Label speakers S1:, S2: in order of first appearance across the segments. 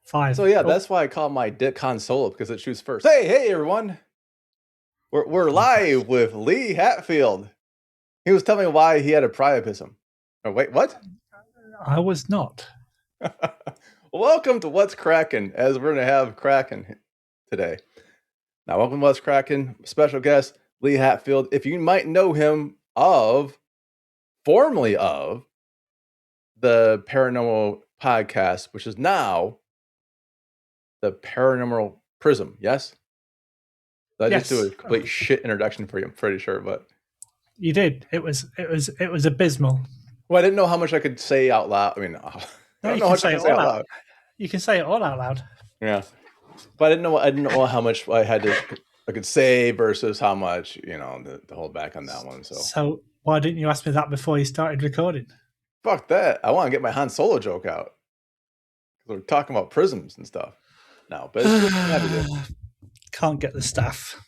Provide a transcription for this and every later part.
S1: 5.
S2: So yeah, that's why I call my dick Han Solo, because it shoots first. Hey everyone. We're live with Lee Hatfield. He was telling me why he had a priapism. Oh, wait, what?
S1: I was not.
S2: Welcome to What's Crackin', as we're going to have Crackin' today. Now, welcome to What's Crackin', special guest, Lee Hatfield. If you might know him formerly of, the Paranormal podcast, which is now the Paranormal Prism, yes? I just do a complete shit introduction for you, I'm pretty sure, but
S1: you did. It was abysmal.
S2: Well, I didn't know how much I could say out loud. I mean, I don't know how much I can say out loud.
S1: You can say it all out loud.
S2: Yeah, but I didn't know how much I could say versus how much to hold back on that one.
S1: So why didn't you ask me that before you started recording?
S2: Fuck that! I want to get my Han Solo joke out. We're talking about prisms and stuff now, but it's
S1: can't get the staff.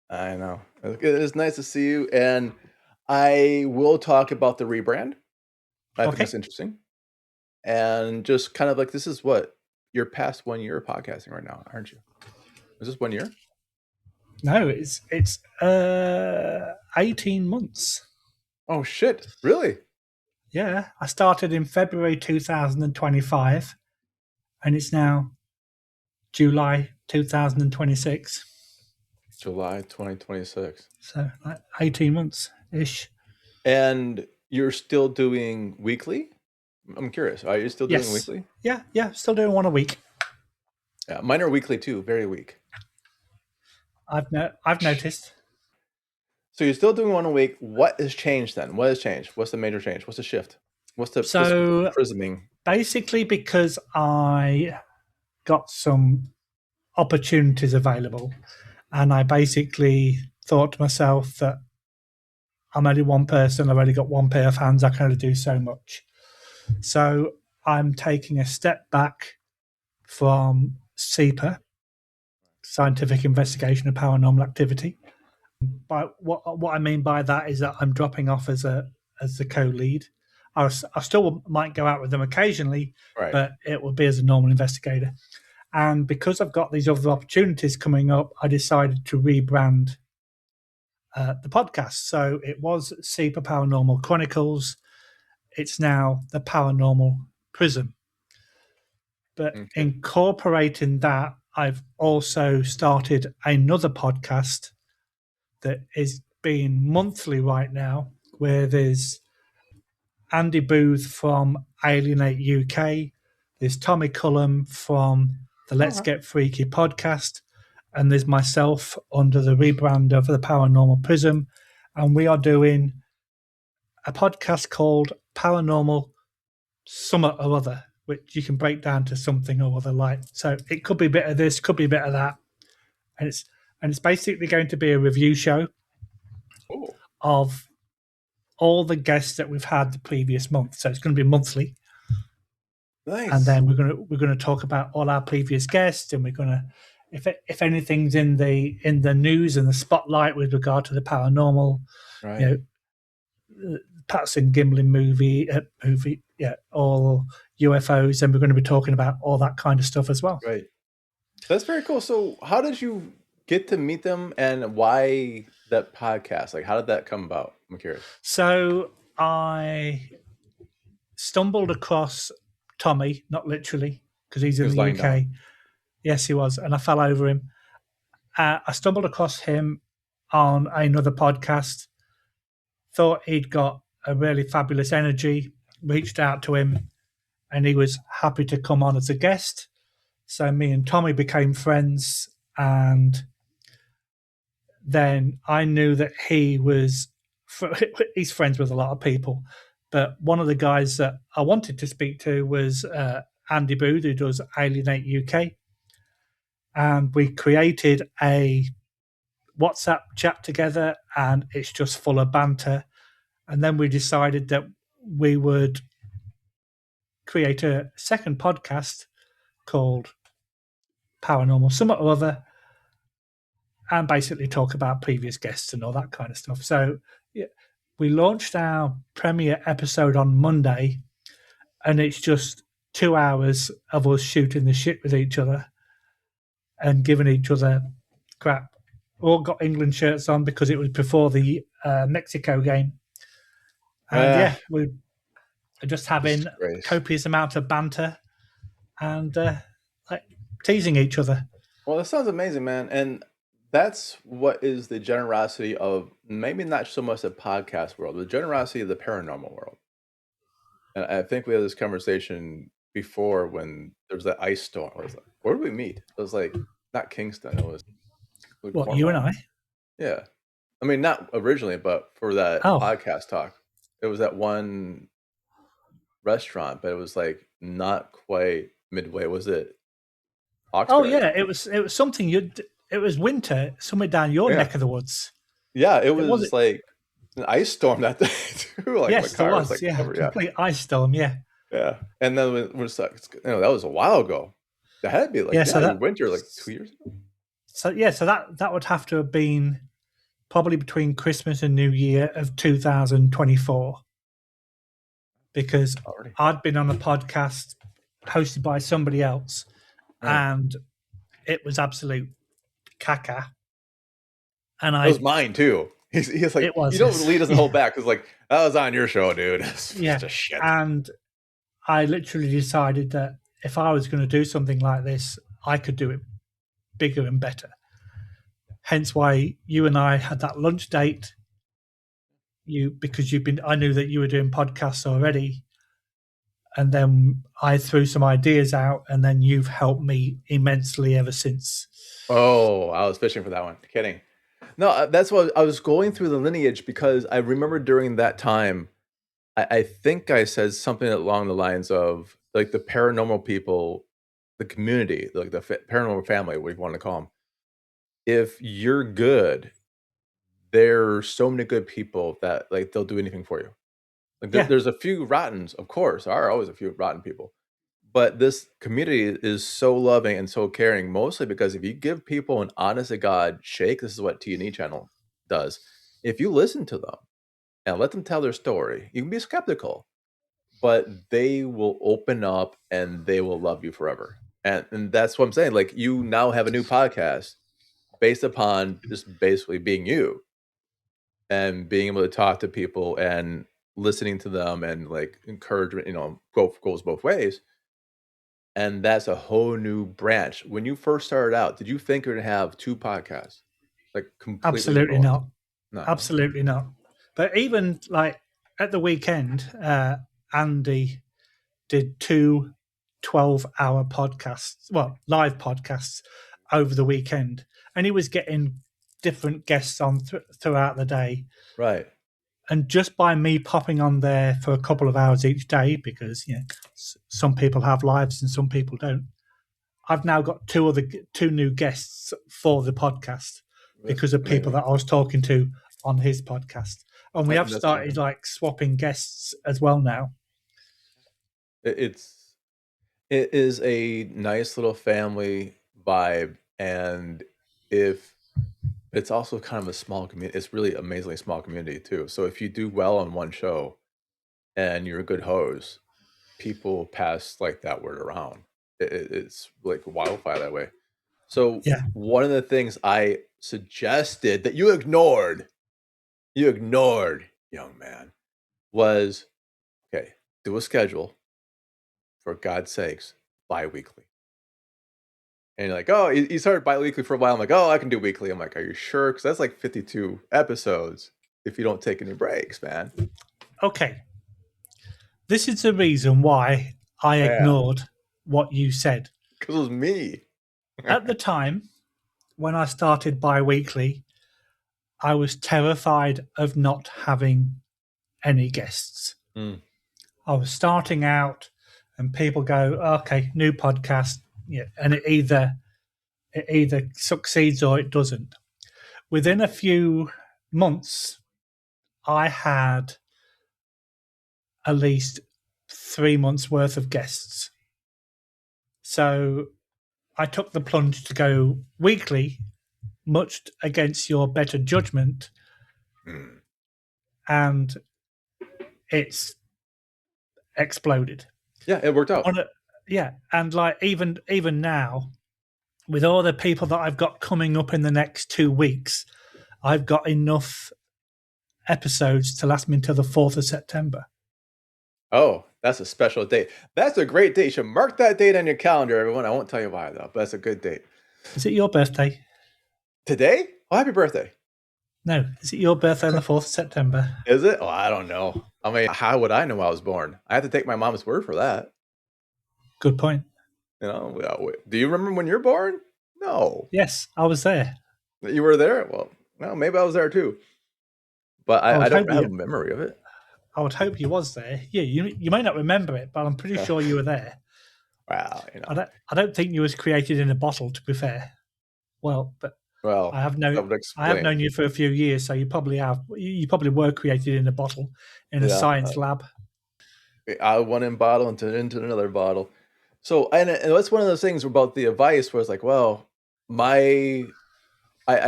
S2: I know. It is nice to see you, and I will talk about the rebrand. I think it's interesting. And just kind of like, this is what you're past 1 year of podcasting right now, aren't you? Is this 1 year?
S1: No, it's 18 months.
S2: Oh shit! Really?
S1: Yeah, I started in February 2025, and it's now July 2026.
S2: July 2026.
S1: So like 18 months ish.
S2: And you're still doing weekly? I'm curious. Are you still doing weekly?
S1: Yeah. Still doing one a week.
S2: Yeah, mine are weekly too. Very weak.
S1: I've noticed.
S2: So you're still doing one a week. What has changed then? What has changed? What's the major change? What's the shift? What's the prisming?
S1: Basically, because I got some opportunities available, and I basically thought to myself that I'm only one person. I've only got one pair of hands. I can only do so much. So I'm taking a step back from SIPA, Scientific Investigation of Paranormal Activity. But what I mean by that is that I'm dropping off as the co-lead. I still might go out with them occasionally, right, but it will be as a normal investigator. And because I've got these other opportunities coming up, I decided to rebrand the podcast. So it was SIPA Paranormal Chronicles. It's now the Paranormal Prism. But incorporating that, I've also started another podcast that is being monthly right now, where there's Andy Booth from Alienate UK, there's Tommy Cullum from the Let's Get Freaky podcast, and there's myself under the rebrand of the Paranormal Prism, and we are doing a podcast called Paranormal Summat or other, which you can break down to something or other like. So it could be a bit of this, could be a bit of that, and it's basically going to be a review show of all the guests that we've had the previous month. So it's going to be monthly.
S2: Nice.
S1: And then we're going to talk about all our previous guests, and we're going to, if anything's in the news and the spotlight with regard to the paranormal,
S2: right,
S1: Patterson Gimlin movie, all UFOs, and we're going to be talking about all that kind of stuff as well.
S2: Right. That's very cool. So how did you get to meet them, and why that podcast? Like, how did that come about? I'm curious.
S1: So I stumbled across Tommy, not literally, because he's in the UK. Down. Yes, he was. And I fell over him. I stumbled across him on another podcast, thought he'd got a really fabulous energy, reached out to him, and he was happy to come on as a guest. So me and Tommy became friends, and then I knew that he's friends with a lot of people. But one of the guys that I wanted to speak to was Andy Booth, who does Alienate UK. And we created a WhatsApp chat together, and it's just full of banter. And then we decided that we would create a second podcast called Paranormal Summat or other, and basically talk about previous guests and all that kind of stuff. So yeah, we launched our premiere episode on Monday, and it's just 2 hours of us shooting the shit with each other and giving each other crap. We all got England shirts on because it was before the Mexico game. And we were just having copious amount of banter and like teasing each other.
S2: Well, that sounds amazing, man. And that's what is the generosity of maybe not so much the podcast world, the generosity of the paranormal world. And I think we had this conversation before when there was that ice storm. Where did we meet? It was like not Kingston. It was
S1: like what, you and I?
S2: Yeah. I mean, not originally, but for that podcast talk. It was that one restaurant, but it was like not quite midway. Was it Hawkesbury?
S1: Oh yeah, it was something it was winter, somewhere down your neck of the woods.
S2: Yeah, it was like an ice storm that day too. Like
S1: yes,
S2: my car
S1: was like complete ice storm. Yeah.
S2: And then we're just like, that was a while ago. That had to be like so winter, like 2 years ago.
S1: So that would have to have been probably between Christmas and New Year of 2024, because I'd been on a podcast hosted by somebody else, and it was absolute caca. And
S2: it was mine too. He's like, it was, Lee doesn't hold back because like that was on your show, dude. Just shit.
S1: And I literally decided that if I was going to do something like this, I could do it bigger and better. Hence why you and I had that lunch date. Because I knew that you were doing podcasts already, and then I threw some ideas out, and then you've helped me immensely ever since.
S2: Oh, I was fishing for that one. Kidding. No, that's what I was going through the lineage, because I remember during that time, I think I said something along the lines of like the paranormal people, the community, like the paranormal family, what you want to call them. If you're good, there's so many good people that like they'll do anything for you. Like there's a few rottens, of course, there are always a few rotten people, but this community is so loving and so caring, mostly because if you give people an honest to God shake, this is what T&E channel does. If you listen to them and let them tell their story, you can be skeptical, but they will open up and they will love you forever. And that's what I'm saying. Like, you now have a new podcast based upon just basically being you and being able to talk to people and listening to them and like encouragement, goes both ways. And that's a whole new branch. When you first started out, did you think you're going to have two podcasts? Like completely
S1: Absolutely not. No. Absolutely not. But even like at the weekend, Andy did 2 12-hour podcasts, live podcasts over the weekend. And he was getting different guests on throughout the day.
S2: Right.
S1: And just by me popping on there for a couple of hours each day, because some people have lives and some people don't, I've now got two new guests for the podcast because of people that I was talking to on his podcast. And we have started like swapping guests as well now.
S2: It is a nice little family vibe, and if it's also kind of a small community, it's really amazingly small community too. So if you do well on one show and you're a good host, people pass like that word around. It's like wildfire that way. So one of the things I suggested that you ignored, young man, was, okay, do a schedule, for God's sakes, bi-weekly. And you're like, oh, you started bi-weekly for a while. I'm like, oh, I can do weekly. I'm like, are you sure? Because that's like 52 episodes if you don't take any breaks, man.
S1: Okay. This is the reason why I ignored what you said.
S2: Because it was me.
S1: At the time, when I started bi-weekly, I was terrified of not having any guests. I was starting out and people go, okay, new podcast. Yeah, and it either succeeds or it doesn't. Within a few months, I had at least 3 months worth of guests. So I took the plunge to go weekly, much against your better judgment, and it's exploded.
S2: Yeah, it worked out.
S1: Yeah, and like even now, with all the people that I've got coming up in the next 2 weeks, I've got enough episodes to last me until the 4th of September.
S2: Oh, that's a special date. That's a great date. You should mark that date on your calendar, everyone. I won't tell you why, though, but that's a good date.
S1: Is it your birthday?
S2: Today? Oh, happy birthday.
S1: No. Is it your birthday on the 4th of September?
S2: Is it? Oh, I don't know. I mean, how would I know I was born? I have to take my mom's word for that.
S1: Good point.
S2: You know, do you remember when you're born? No.
S1: Yes, I was there.
S2: You were there? Well, maybe I was there too. But I don't have a memory of it.
S1: I would hope you was there. Yeah, you may not remember it, but I'm pretty sure you were there.
S2: Wow, you know.
S1: I don't think you was created in a bottle, to be fair. Well, I have known you for a few years, so you probably were created in a bottle in a science lab.
S2: One in bottle into another bottle. So and that's one of those things about the advice where it's like, well, I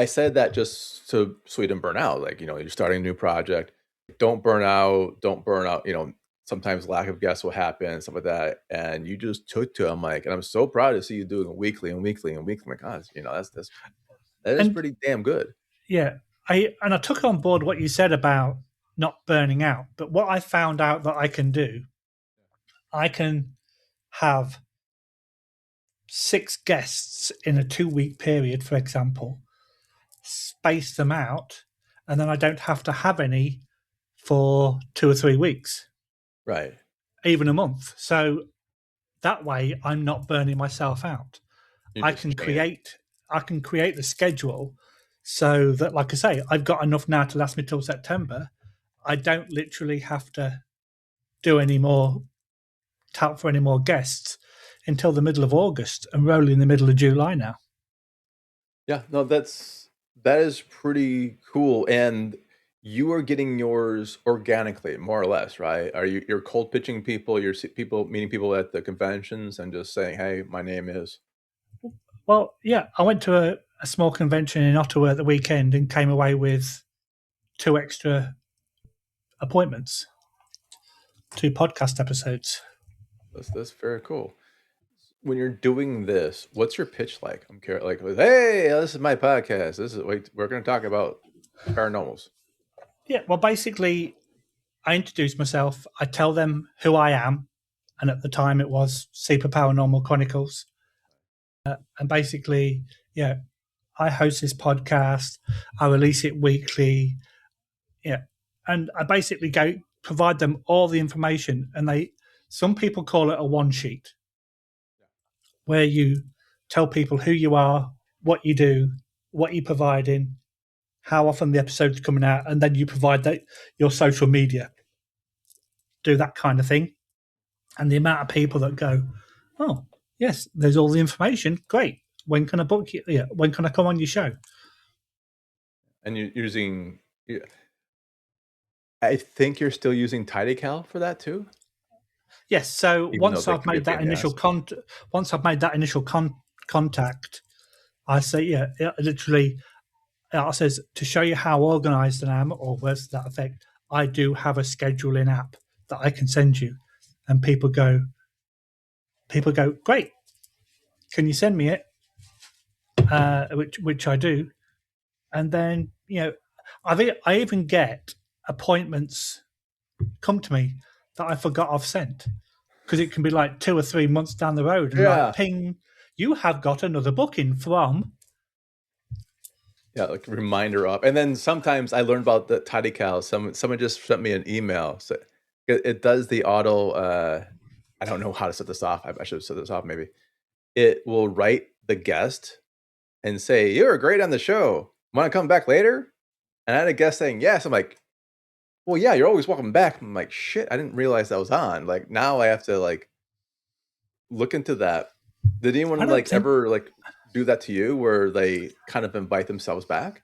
S2: said that just so you didn't burn out. Like, you know, you're starting a new project. Don't burn out. You know, sometimes lack of guests will happen, stuff like that. And you just took to it. I'm like, and I'm so proud to see you doing it weekly and weekly and weekly. I'm like, God, you know, that is pretty damn good.
S1: Yeah. I took on board what you said about not burning out. But what I found out that I can do, I can have 6 guests in a 2-week period, for example, space them out, and then I don't have to have any for 2 or 3 weeks.
S2: Right.
S1: Even a month. So that way I'm not burning myself out. I can create the schedule so that, like I say, I've got enough now to last me till September. I don't literally have to do any more, tout for any more guests until the middle of August and roll in the middle of July now.
S2: Yeah, no, that is pretty cool. And you are getting yours organically, more or less, right? You're cold pitching people, you're meeting people at the conventions and just saying, hey, my name is.
S1: Well, yeah, I went to a small convention in Ottawa at the weekend and came away with 2 extra appointments, 2 podcast episodes.
S2: That's very cool. When you're doing this, what's your pitch like? I'm curious. Like, hey, this is my podcast. We're going to talk about paranormals.
S1: Yeah, well, basically, I introduce myself. I tell them who I am, and at the time it was SIPA Paranormal Chronicles. And basically, yeah, I host this podcast. I release it weekly. Yeah, and I basically provide them all the information, and some people call it a one sheet, where you tell people who you are, what you do, what you're providing, how often the episode's coming out, and then you provide your social media. Do that kind of thing. And the amount of people that go, oh, yes, there's all the information. Great. When can I book you? Yeah, when can I come on your show?
S2: And you're using, I think you're still using TidyCal for that too?
S1: Yes. So once I've made that initial contact, I say, yeah, literally, it says to show you how organized I am, or words to that effect, I do have a scheduling app that I can send you. And people go, great. Can you send me it? Which I do. And then, you know, I even get appointments come to me that I forgot I've sent, because it can be like 2 or 3 months down the road. And like, ping, you have got another booking from.
S2: Yeah, like reminder up. And then sometimes I learned about the TidyCal. Someone just sent me an email. So it does the auto. I don't know how to set this off. I should have set this off maybe. It will write the guest and say, "You were great on the show. Want to come back later?" And I had a guest saying yes. I'm like, "Well, yeah, you're always welcome back." I'm like, "Shit, I didn't realize that was on." Like now I have to like look into that. Did anyone ever do that to you, where they kind of invite themselves back?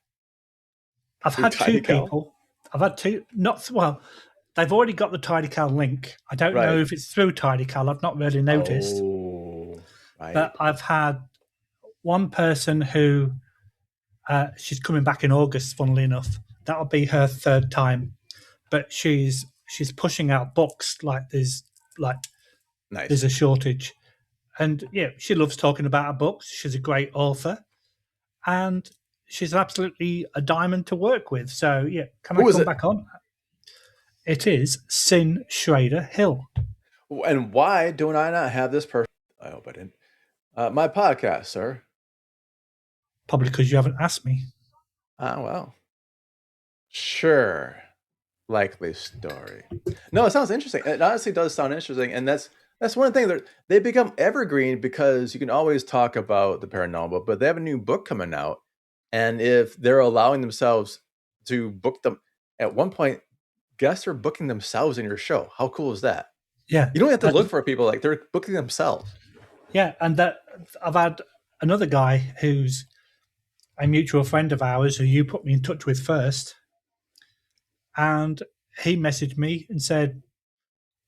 S1: I've had 2 people. I've had 2. They've already got the TidyCal link. I don't know if it's through TidyCal. I've not really noticed.
S2: Oh, right.
S1: But I've had one person who she's coming back in August. Funnily enough, that'll be her 3rd time. But she's pushing out books like there's a shortage. And yeah, she loves talking about her books. She's a great author, and she's absolutely a diamond to work with. So yeah, can I
S2: Who is
S1: come
S2: it?
S1: back on? It is Sin Schrader Hill.
S2: And why don't I not have this person? I hope I didn't. My podcast, sir.
S1: Probably because you haven't asked me.
S2: Ah, well. Sure. Likely story. No, it sounds interesting. It honestly does sound interesting. And that's one thing that they become evergreen because you can always talk about the paranormal, but they have a new book coming out. And if they're allowing themselves to book them at one point, guests are booking themselves in your show. How cool is that?
S1: Yeah.
S2: You don't have to look for people, like they're booking themselves.
S1: Yeah, and that I've had another guy who's a mutual friend of ours who you put me in touch with first, and he messaged me and said,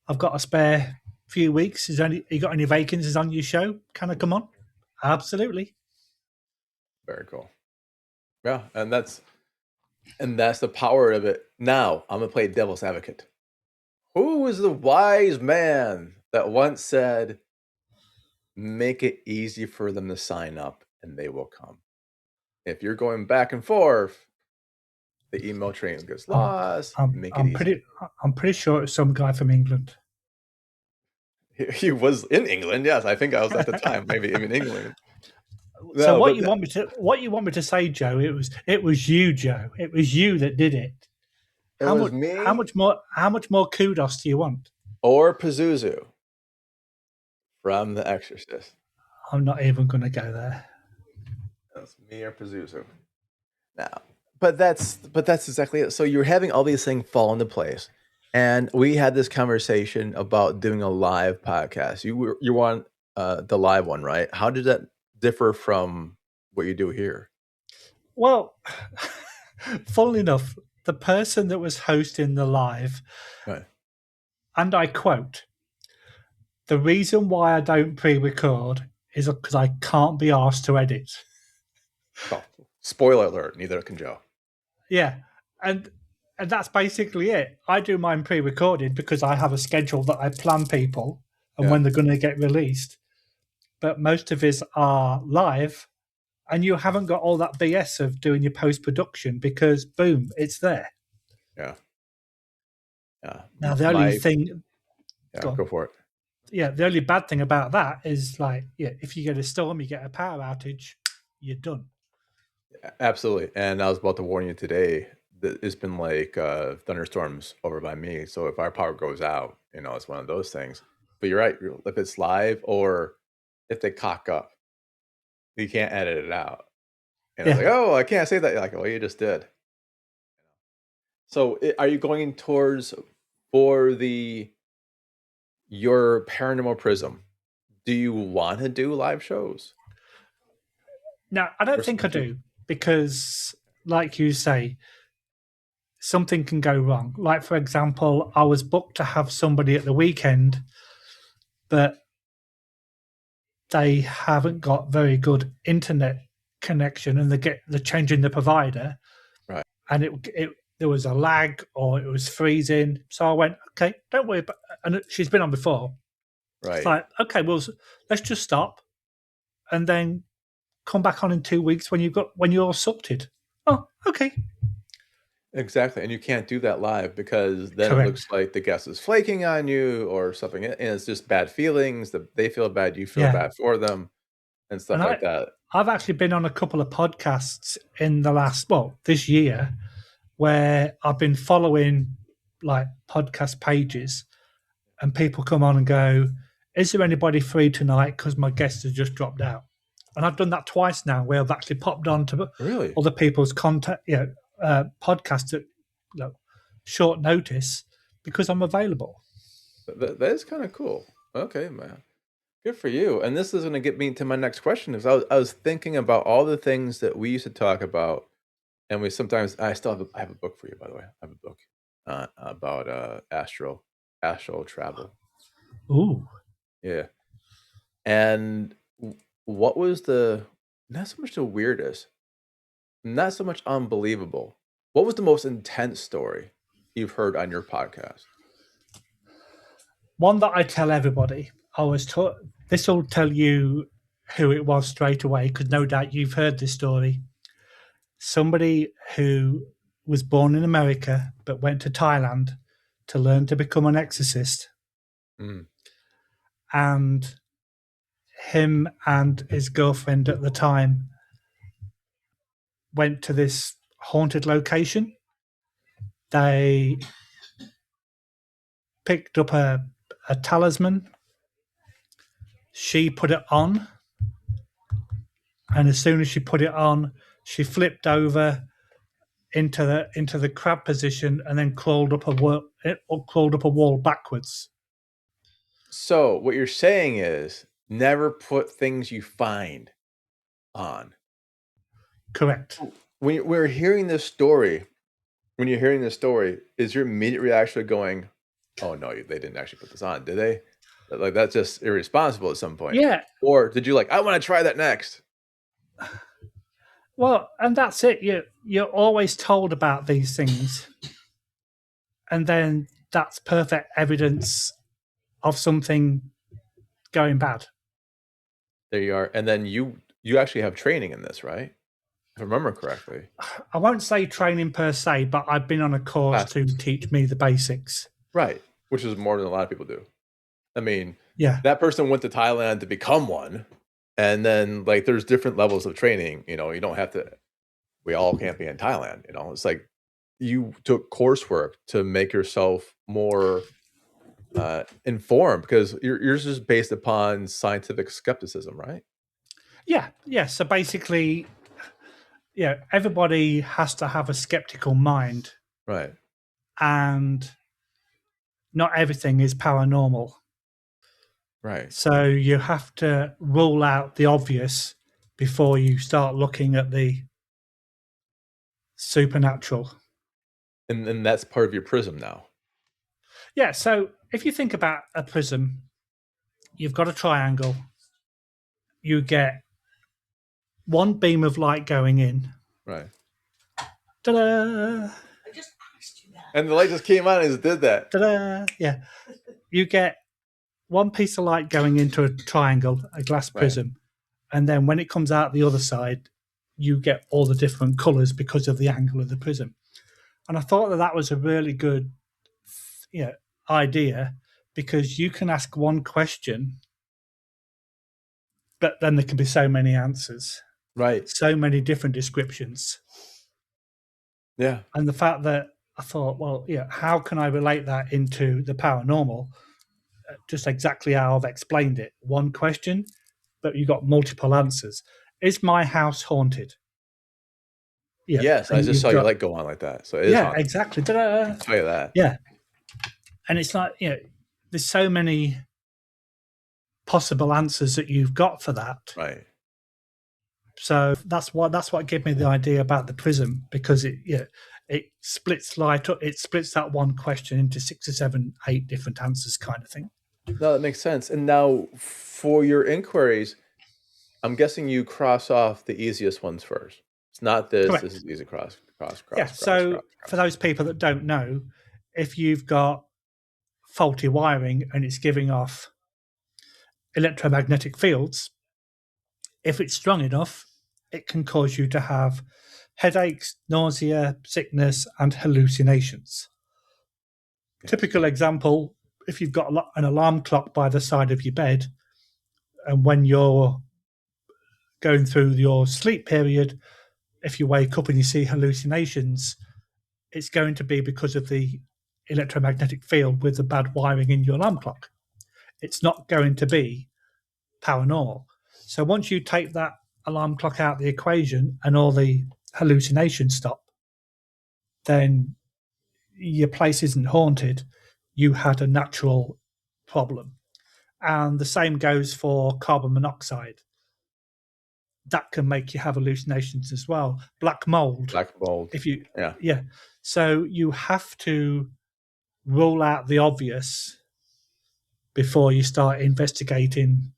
S1: "I've got a spare few weeks. You got any vacancies on your show? Can I come on?" Absolutely.
S2: Very cool. Yeah, and that's the power of it. Now I'm gonna play devil's advocate. Who was the wise man that once said, "Make it easy for them to sign up, and they will come"? If you're going back and forth, the email train gets lost. Make it easy.
S1: I'm pretty sure it's some guy from England.
S2: He was in England, yes. I think I was at the time, maybe in England.
S1: So what you want me to say, Joe? It was you, Joe. It was you that did it.
S2: It was me.
S1: How much more kudos do you want?
S2: Or Pazuzu from The Exorcist.
S1: I'm not even going to go there.
S2: That's me or Pazuzu. Now, but that's exactly it. So you're having all these things fall into place, and we had this conversation about doing a live podcast. You want the live one, right? How did that differ from what you do here?
S1: Well, funnily enough, the person that was hosting the live,
S2: right.
S1: And I quote, "The reason why I don't pre-record is because I can't be asked to edit."
S2: Oh, spoiler alert, neither can Joe.
S1: Yeah, and that's basically it. I do mine pre-recorded because I have a schedule that I plan people and when they're going to get released. But most of his are live, and you haven't got all that BS of doing your post-production because, boom, it's there.
S2: Yeah.
S1: Now, the only thing...
S2: Yeah, go for it.
S1: Yeah, the only bad thing about that is, if you get a storm, you get a power outage, you're done.
S2: Absolutely. And I was about to warn you today that it's been like thunderstorms over by me. So if our power goes out, it's one of those things. But you're right. If it's live or if they cock up, you can't edit it out. And I was like, oh, I can't say that. You're like, well, you just did. So are you going towards for your Paranormal Prism? Do you want to do live shows?
S1: No, I don't think I do. Because, like you say, something can go wrong. Like, for example, I was booked to have somebody at the weekend, but they haven't got very good internet connection, and they're changing the provider,
S2: right?
S1: And there was a lag or it was freezing. So I went, okay, don't worry about. And she's been on before,
S2: right?
S1: It's like, okay, well, let's just stop, and then come back on in 2 weeks when you're sorted. Oh, okay.
S2: Exactly. And you can't do that live because then Correct. It looks like the guest is flaking on you or something. And it's just bad feelings that they feel bad. You feel bad for them and stuff like that.
S1: I've actually been on a couple of podcasts in this year where I've been following like podcast pages and people come on and go, "Is there anybody free tonight? Because my guest has just dropped out." And I've done that twice now where I've actually popped on to other people's contact, podcast at short notice because I'm available.
S2: That is kind of cool. Okay, man. Good for you. And this is going to get me to my next question. Because I was thinking about all the things that we used to talk about. And I still have a book for you, by the way. I have a book about astral travel.
S1: Ooh.
S2: Yeah. And what was not so much the weirdest, not so much unbelievable. What was the most intense story you've heard on your podcast?
S1: One that I tell everybody. This will tell you who it was straight away, because no doubt you've heard this story. Somebody who was born in America but went to Thailand to learn to become an exorcist. And him and his girlfriend at the time went to this haunted location. They picked up a talisman. She put it on, and as soon as she put it on, she flipped over into the crab position and then crawled up a wall backwards.
S2: So what you're saying is never put things you find on.
S1: Correct.
S2: When we're hearing this story, is your immediate reaction going, "Oh no, they didn't actually put this on, did they?" Like that's just irresponsible at some point.
S1: Yeah.
S2: Or did you I want to try that next?
S1: Well, and that's it. You're always told about these things, and then that's perfect evidence of something going bad.
S2: There you are. And then you actually have training in this, right? If I remember correctly.
S1: I won't say training per se, but I've been on a course to teach me the basics.
S2: Right. Which is more than a lot of people do. I mean,
S1: yeah,
S2: that person went to Thailand to become one. And then there's different levels of training. You don't have to, we all can't be in Thailand. It's like you took coursework to make yourself more informed, because yours is based upon scientific skepticism, right?
S1: Yeah. So basically, everybody has to have a skeptical mind.
S2: Right.
S1: And not everything is paranormal.
S2: Right.
S1: So you have to rule out the obvious before you start looking at the supernatural.
S2: And that's part of your prism now.
S1: Yeah, so if you think about a prism, you've got a triangle. You get one beam of light going in.
S2: Right.
S1: Ta-da!
S3: I just asked you that.
S2: And the light just came on and just did that.
S1: Ta-da! Yeah. You get one piece of light going into a triangle, a glass prism, and then when it comes out the other side, you get all the different colours because of the angle of the prism. And I thought that was a really good idea, because you can ask one question, but then there can be so many answers.
S2: Right.
S1: So many different descriptions.
S2: Yeah.
S1: And the fact that I thought, well, how can I relate that into the paranormal? Just exactly how I've explained it. One question, but you got multiple answers. Is my house haunted?
S2: Yeah. Yes, I just saw your light go on like that. So it is haunted.
S1: Exactly. Ta-da!
S2: I'll tell you that.
S1: Yeah. And it's like, there's so many possible answers that you've got for that.
S2: Right.
S1: So that's what gave me the idea about the prism, because it splits light up. It splits that one question into 6 or 7, 8 different answers, kind of thing.
S2: No, that makes sense. And now for your inquiries, I'm guessing you cross off the easiest ones first. It's not this. Correct. This is easy cross.
S1: Yeah. So for those people that don't know, if you've got faulty wiring and it's giving off electromagnetic fields, if it's strong enough, it can cause you to have headaches, nausea, sickness, and hallucinations. Yes. Typical example, if you've got an alarm clock by the side of your bed, and when you're going through your sleep period, if you wake up and you see hallucinations, it's going to be because of the electromagnetic field with the bad wiring in your alarm clock. It's not going to be paranormal. So once you take that alarm clock out of the equation and all the hallucinations stop, then your place isn't haunted. You had a natural problem. And the same goes for carbon monoxide. That can make you have hallucinations as well. Black mold. Yeah. So you have to rule out the obvious before you start investigating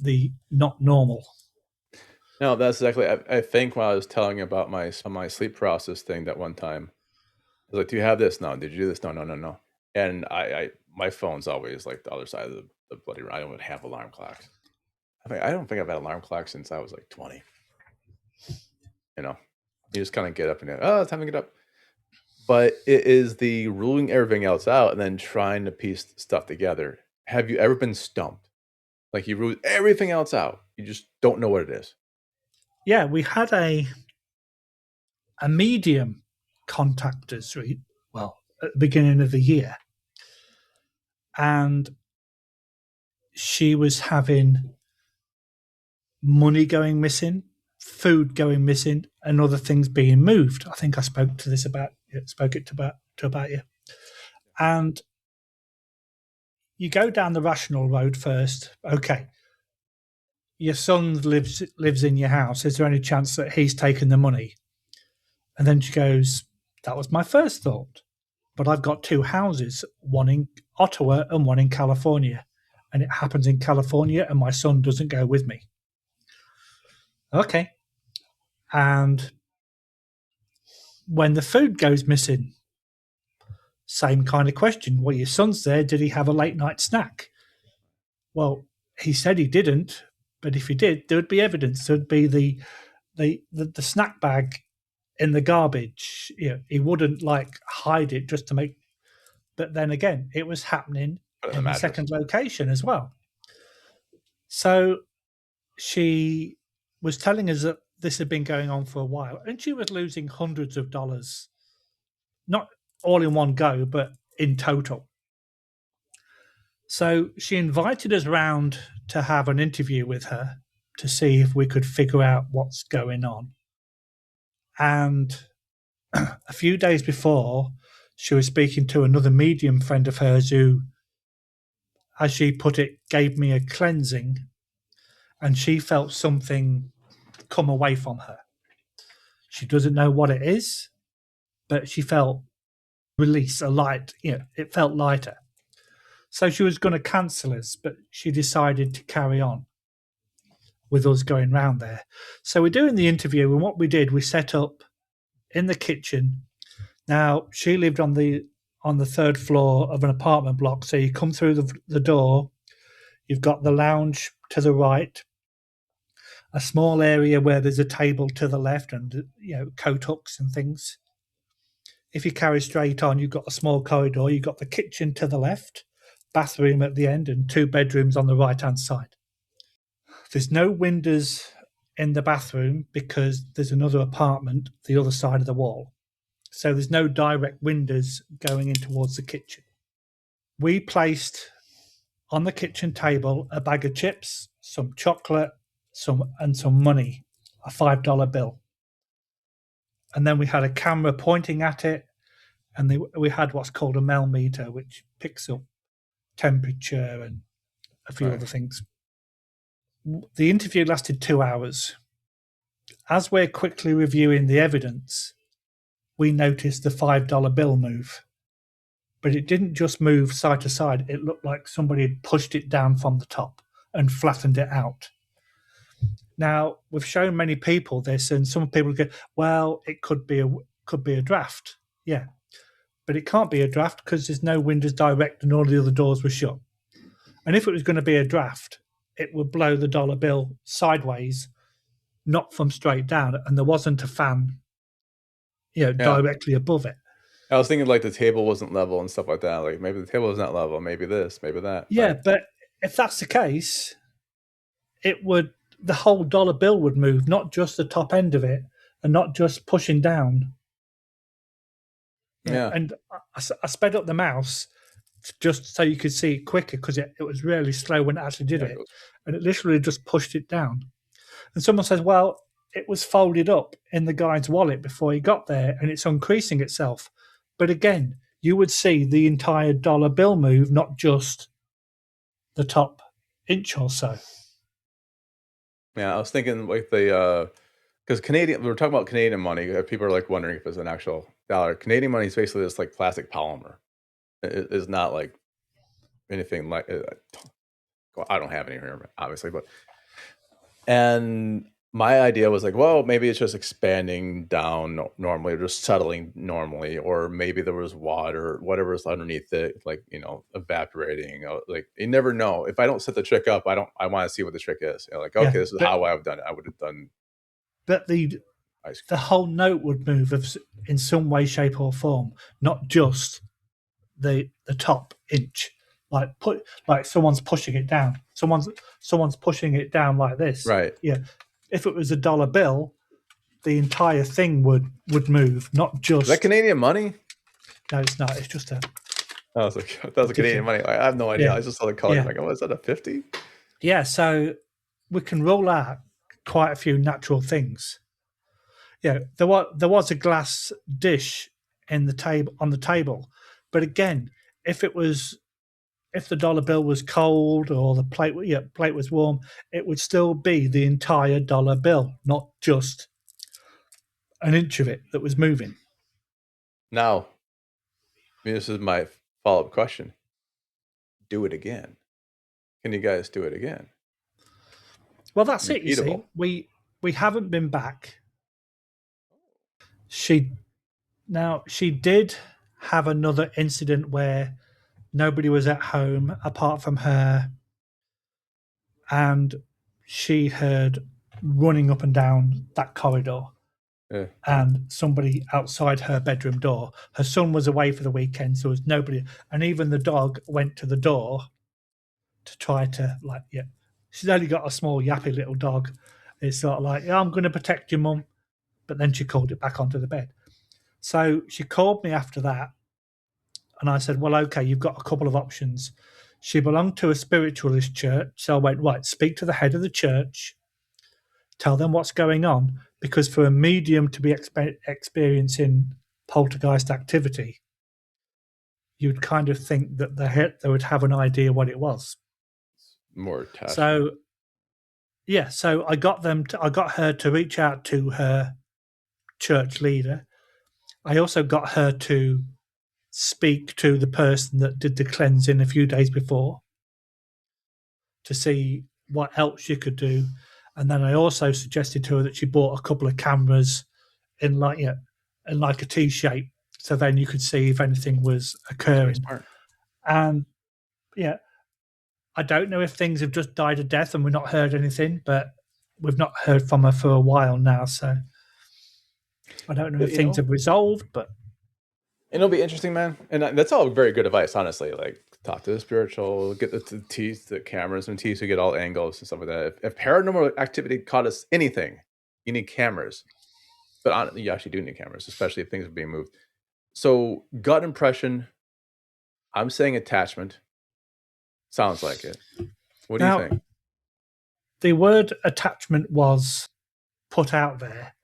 S1: the not normal.
S2: No, that's exactly. I think when I was telling you about my sleep paralysis thing that one time, I was like, "Do you have this? No. Did you do this? No. And my phone's always like the other side of the the bloody. I don't even have alarm clocks. I don't think I've had alarm clocks since I was like 20. You know, you just kind of get up and it's time to get up. But it is the ruling everything else out and then trying to piece stuff together. Have you ever been stumped? Like you ruled everything else out. You just don't know what it is.
S1: Yeah, we had a medium contact us, well, at the beginning of the year. And she was having money going missing, food going missing, and other things being moved. I think I spoke about you. And you go down the rational road first. Okay, your son lives in your house. Is there any chance that he's taken the money? And then she goes, that was my first thought. But I've got two houses, one in Ottawa and one in California. And it happens in California, and my son doesn't go with me. Okay. And when the food goes missing, same kind of question. Well, your son's there. Did he have a late night snack? Well, he said he didn't, but if he did, there would be evidence. There would be the snack bag in the garbage. You know, he wouldn't like hide it just to make. But then again, it was happening in the second location as well. So she was telling us that this had been going on for a while, and she was losing hundreds of dollars, not all in one go, but in total. So she invited us round to have an interview with her to see if we could figure out what's going on. And a few days before, she was speaking to another medium friend of hers who, as she put it, gave me a cleansing, and she felt something come away from her. She doesn't know what it is, but she felt release, a light, it felt lighter. So she was going to cancel us, but she decided to carry on with us going round there. So we're doing the interview, and what we did, we set up in the kitchen. Now, she lived on the third floor of an apartment block, so you come through the door, you've got the lounge to the right, a small area where there's a table to the left and, coat hooks and things. If you carry straight on, you've got a small corridor, you've got the kitchen to the left, bathroom at the end, and two bedrooms on the right-hand side. There's no windows in the bathroom because there's another apartment the other side of the wall. So there's no direct windows going in towards the kitchen. We placed on the kitchen table a bag of chips, some chocolate, some money, a $5 bill. And then we had a camera pointing at it, and we had what's called a mel meter, which picks up temperature and a few other things. The interview lasted 2 hours. As we're quickly reviewing the evidence, we noticed the $5 bill move. But it didn't just move side to side. It looked like somebody had pushed it down from the top and flattened it out. Now, we've shown many people this, and some people go, well, it could be a draft. Yeah. But it can't be a draft because there's no windows direct and all the other doors were shut. And if it was going to be a draft, it would blow the dollar bill sideways, not from straight down. And there wasn't a fan, directly above it.
S2: I was thinking like the table wasn't level and stuff like that. Like maybe the table is not level, maybe this, maybe that.
S1: Yeah, but if that's the case, the whole dollar bill would move, not just the top end of it, and not just pushing down.
S2: Yeah.
S1: And I sped up the mouse just so you could see it quicker because it was really slow when it actually did it. And it literally just pushed it down. And someone says, well, it was folded up in the guy's wallet before he got there and it's increasing itself. But again, you would see the entire dollar bill move, not just the top inch or so.
S2: Yeah, I was thinking like because Canadian, we were talking about Canadian money. People are like wondering if it's an actual dollar. Canadian money is basically this like plastic polymer. It is not like anything like. I don't have any here, obviously, and my idea was like, well, maybe it's just expanding down normally, or just settling normally, or maybe there was water, whatever's underneath it, like, evaporating. Like, you never know. If I don't set the trick up, I want to see what the trick is. Like, okay, this is how I've done it. I would have done.
S1: But the whole note would move in some way, shape, or form, not just the top inch. Like someone's pushing it down. Someone's pushing it down like this.
S2: Right.
S1: Yeah. If it was a dollar bill, the entire thing would move, not just.
S2: Is that Canadian money?
S1: No, it's not. It's just a.
S2: I was like, that was Canadian money. I have no idea. I just saw the color. I'm like, oh, is that a 50?
S1: Yeah. So we can roll out quite a few natural things. Yeah. There was a glass dish on the table, but again, if the dollar bill was cold or the plate was warm, it would still be the entire dollar bill, not just an inch of it that was moving.
S2: Now, this is my follow-up question. Do it again. Can you guys do it again?
S1: Well, that's it, you see. We haven't been back. She did have another incident where nobody was at home apart from her, and she heard running up and down that corridor.
S2: Yeah.
S1: And somebody outside her bedroom door. Her son was away for the weekend, so there was nobody. And even the dog went to the door to try to, she's only got a small yappy little dog. It's sort of like, yeah, I'm going to protect your mum. But then she called it back onto the bed. So she called me after that. And I said, well, okay, you've got a couple of options. She belonged to a spiritualist church. So I went, right, speak to the head of the church. Tell them what's going on. Because for a medium to be experiencing poltergeist activity, you'd kind of think that they would have an idea what it was.
S2: More attachment.
S1: So I got her to reach out to her church leader. I also got her to speak to the person that did the cleansing a few days before to see what else she could do. And then I also suggested to her that she bought a couple of cameras in like a T shape, so then you could see if anything was occurring. And I don't know if things have just died a death and we've not heard anything, but we've not heard from her for a while now, so I don't know if things have resolved. But
S2: it'll be interesting, man. And that's all very good advice, honestly. Like, talk to the spiritual, get the cameras and teeth to get all angles and stuff like that. If paranormal activity caught us anything, you need cameras. But you actually do need cameras, especially if things are being moved. So, gut impression, I'm saying attachment. Sounds like it. What do you think?
S1: The word attachment was put out there.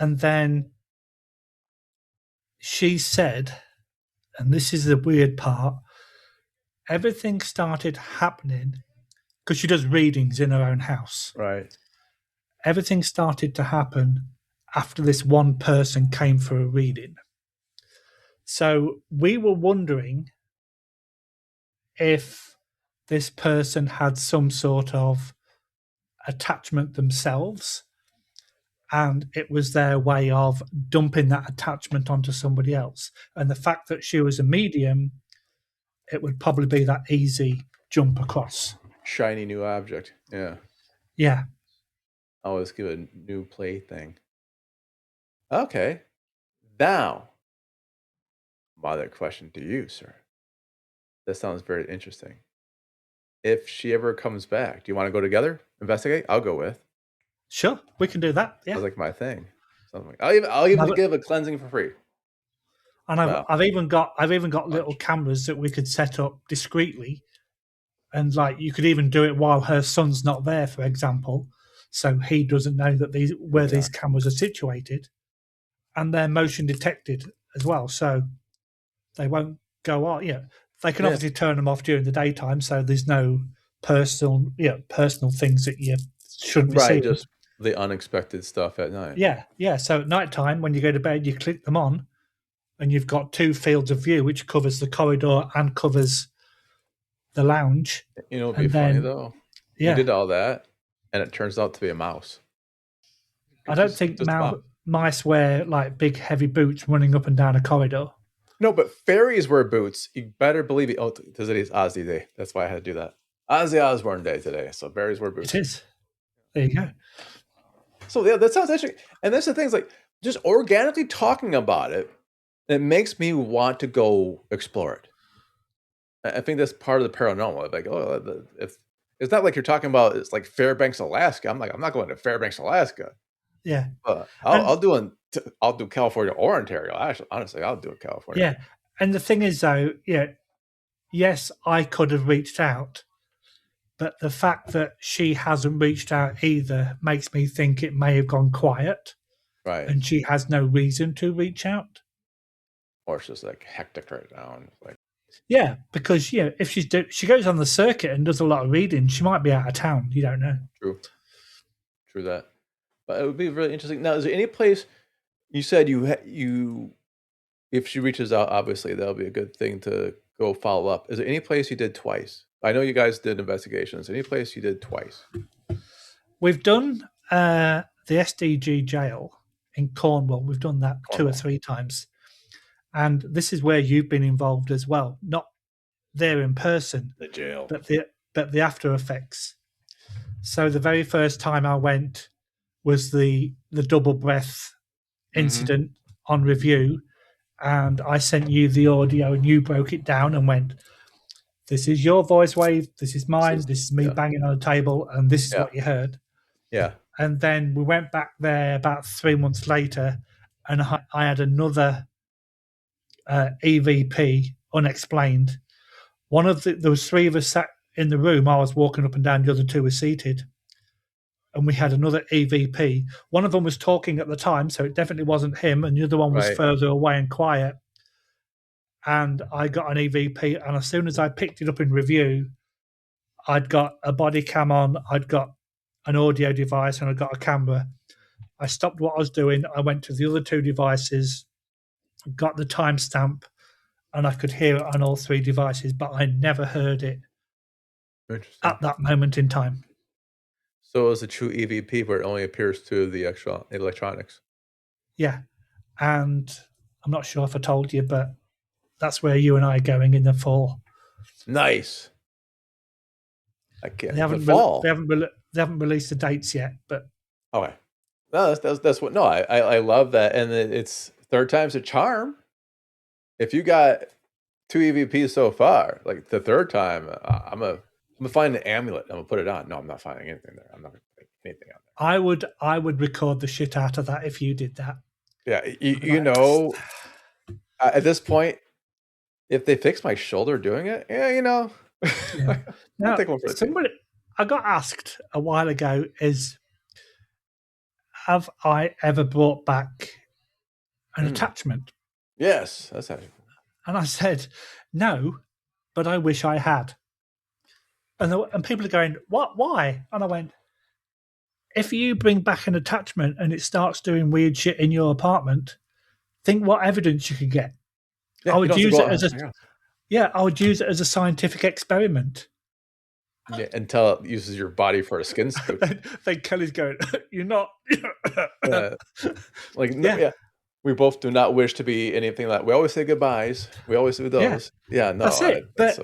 S1: And then she said, and this is the weird part, everything started happening because she does readings in her own house.
S2: Right.
S1: Everything started to happen after this one person came for a reading. So we were wondering if this person had some sort of attachment themselves, and it was their way of dumping that attachment onto somebody else. And the fact that she was a medium, it would probably be that easy jump across.
S2: Shiny new object. Yeah.
S1: Yeah.
S2: Always give a new plaything. Okay. Now, my other question to you, sir. That sounds very interesting. If she ever comes back, do you want to go together? Investigate? I'll go with.
S1: Sure, we can do that. Yeah.
S2: That's like my thing. I'll even give a cleansing for free.
S1: And I've even got little cameras that we could set up discreetly, and like you could even do it while her son's not there, for example, so he doesn't know that these cameras are situated, and they're motion detected as well, so they won't go on. Yeah, they can obviously turn them off during the daytime, so there's no personal things that you shouldn't be seeing.
S2: Just the unexpected stuff at night.
S1: Yeah. So at night time, when you go to bed, you click them on, and you've got two fields of view, which covers the corridor and covers the lounge.
S2: It'd be funny though. Yeah. You did all that, and it turns out to be a mouse.
S1: I don't think mice wear like big heavy boots running up and down a corridor.
S2: No, but fairies wear boots. You better believe it. Oh, today's Ozzy Day. That's why I had to do that. Ozzy Osbourne Day today. So fairies wear boots.
S1: It is. There you go.
S2: So yeah, that sounds interesting. And that's the thing, is like just organically talking about it, it makes me want to go explore it. I think that's part of the paranormal. Like, oh, if it's not like you're talking about, it's like Fairbanks, Alaska. I'm like, I'm not going to Fairbanks, Alaska.
S1: Yeah,
S2: I'll do California or Ontario. Actually, honestly, I'll do it California.
S1: Yeah, and the thing is, though, yes, I could have reached out, but the fact that she hasn't reached out either makes me think it may have gone quiet,
S2: right?
S1: And she has no reason to reach out,
S2: or it's just like hectic right now, and like.
S1: Yeah, because if she goes on the circuit and does a lot of reading, she might be out of town. You don't know.
S2: True that. But it would be really interesting. Now, is there any place you said you if she reaches out, obviously that'll be a good thing to go follow up. Is there any place you did twice? I know you guys did investigations. Any place you did twice?
S1: We've done the SDG jail in Cornwall. We've done that 2 or 3 times. And this is where you've been involved as well. Not there in person,
S2: the jail,
S1: but the after effects. So the very first time I went was the double breath incident on review, and I sent you the audio, and you broke it down and went, "This is your voice wave. This is mine. This is me banging on a table, and this is what you heard."
S2: Yeah.
S1: And then we went back there about 3 months later, and I had another EVP unexplained. There was 3 of us sat in the room. I was walking up and down, the other 2 were seated, and we had another EVP. One of them was talking at the time, so it definitely wasn't him, and the other one was further away and quiet. And I got an EVP, and as soon as I picked it up in review, I'd got a body cam on, I'd got an audio device, and I'd got a camera. I stopped what I was doing. I went to the other 2 devices, got the timestamp, and I could hear it on all 3 devices, but I never heard it at that moment in time.
S2: So it was a true EVP where it only appears to the actual electronics.
S1: Yeah. And I'm not sure if I told you, but that's where you and I are going in the fall.
S2: Nice. I can't.
S1: They haven't released the dates yet, but
S2: okay. No, that's what. No, I love that, and it's third time's a charm. If you got 2 EVPs so far, like the third time, I'm gonna find an amulet. I'm gonna put it on. No, I'm not finding anything there. I'm not gonna put anything on there.
S1: I would record the shit out of that if you did that.
S2: Yeah, you know, at this point, if they fix my shoulder doing it, yeah.
S1: Now, I got asked a while ago have I ever brought back an attachment?
S2: Yes, that's actually cool.
S1: And I said, no, but I wish I had. And people are going, what? Why? And I went, if you bring back an attachment and it starts doing weird shit in your apartment, think what evidence you could get.
S2: Yeah,
S1: I would use it as a scientific experiment.
S2: Yeah, until it uses your body for a skin suit.
S1: Then Kelly's going, you're not.
S2: We both do not wish to be anything like. We always say goodbyes. We always do those. Yeah, no.
S1: That's it. But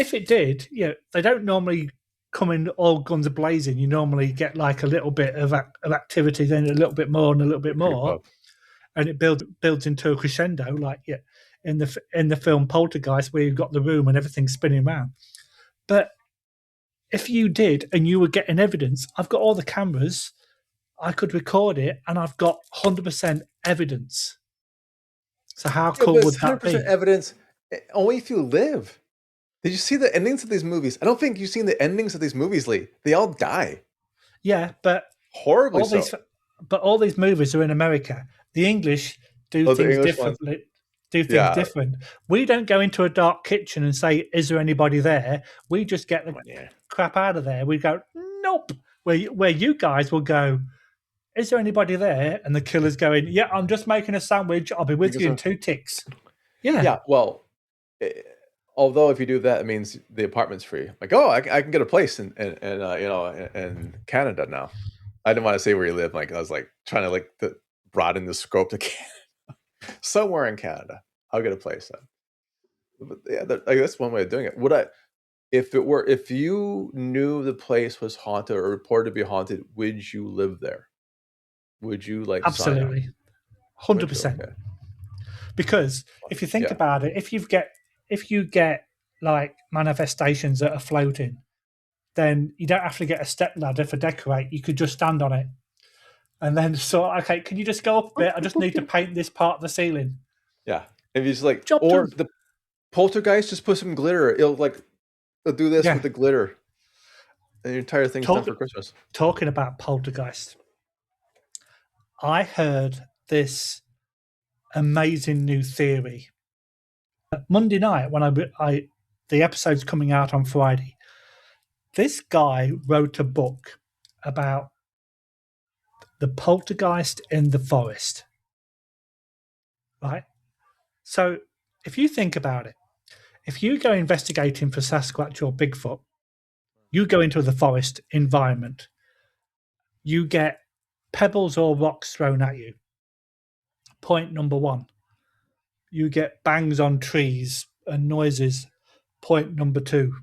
S1: if it did, they don't normally come in all guns a-blazing. You normally get like a little bit of activity, then a little bit more and a little bit more, and it builds into a crescendo. Like in the film Poltergeist, where you've got the room and everything's spinning around. But if you did and you were getting evidence, I've got all the cameras, I could record it, and I've got 100% evidence. So how cool would that be? 100%
S2: evidence only if you live. Did you see the endings of these movies? I don't think you've seen the endings of these movies, Lee. They all die.
S1: Yeah, but
S2: horribly so.
S1: But all these movies are in America. The English do things differently. Different. We don't go into a dark kitchen and say, "Is there anybody there?" We just get the crap out of there. We go, "Nope." Where you guys will go, "Is there anybody there?" And the killer's going, "Yeah, I'm just making a sandwich. I'll be with you in 2 ticks." Yeah.
S2: Yeah. Well, although if you do that, it means the apartment's free. Like, oh, I can get a place in Canada now. I didn't want to say where you live. Like I was like trying to like broaden the scope to Canada. Somewhere in Canada. I'll get a place then. But yeah, that's one way of doing it. If you knew the place was haunted or reported to be haunted, would you live there? Would you like sign up?
S1: Absolutely, 100%.
S2: Okay.
S1: Because if you think about it, if you get like manifestations that are floating, then you don't have to get a step ladder for decorate. You could just stand on it, and then okay, can you just go up a bit? I just need to paint this part of the ceiling.
S2: Yeah, if you just like,
S1: Job
S2: or
S1: done.
S2: the poltergeist, just put some glitter. It'll do this with the glitter. And your entire thing's done for Christmas.
S1: Talking about poltergeist, I heard this amazing new theory Monday night when the episode's coming out on Friday. This guy wrote a book about the poltergeist in the forest. Right? So if you think about it, if you go investigating for Sasquatch or Bigfoot, you go into the forest environment, you get pebbles or rocks thrown at you. Point number one. You get bangs on trees and noises. Point number two.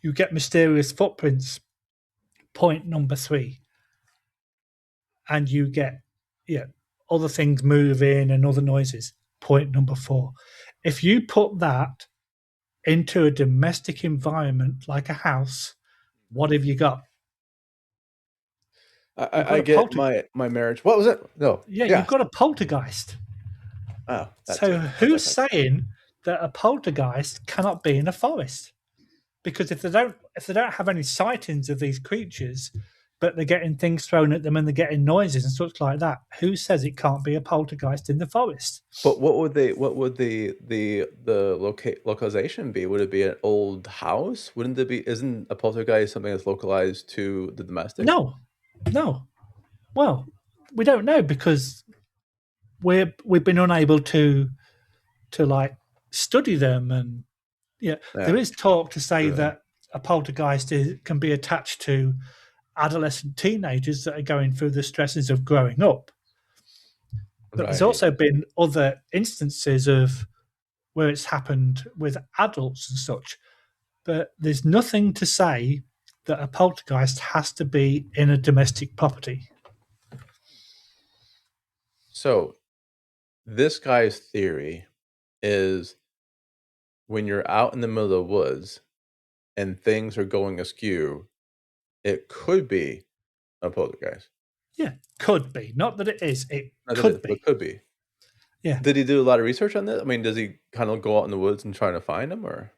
S1: You get mysterious footprints. Point number three. And you get other things moving and other noises. Point number four. If you put that into a domestic environment like a house, what have you got?
S2: I get my marriage. What was it? No.
S1: Yeah, you've got a poltergeist.
S2: Oh,
S1: so who's saying that a poltergeist cannot be in a forest? Because if they don't have any sightings of these creatures, but they're getting things thrown at them and they're getting noises and such like that, who says it can't be a poltergeist in the forest?
S2: But what would the localization be? Would it be an old house? Wouldn't it be? Isn't a poltergeist something that's localized to the domestic?
S1: No. Well, we don't know because we've been unable to like study them, and there is talk to say that a poltergeist can be attached to adolescent teenagers that are going through the stresses of growing up. But there's also been other instances of where it's happened with adults and such. But there's nothing to say that a poltergeist has to be in a domestic property.
S2: So this guy's theory is when you're out in the middle of the woods and things are going askew, it could be a poltergeist.
S1: Yeah, could be. Not that it is. It could be.
S2: It could be.
S1: Yeah.
S2: Did he do a lot of research on this? I mean, does he kind of go out in the woods and try to find them, or?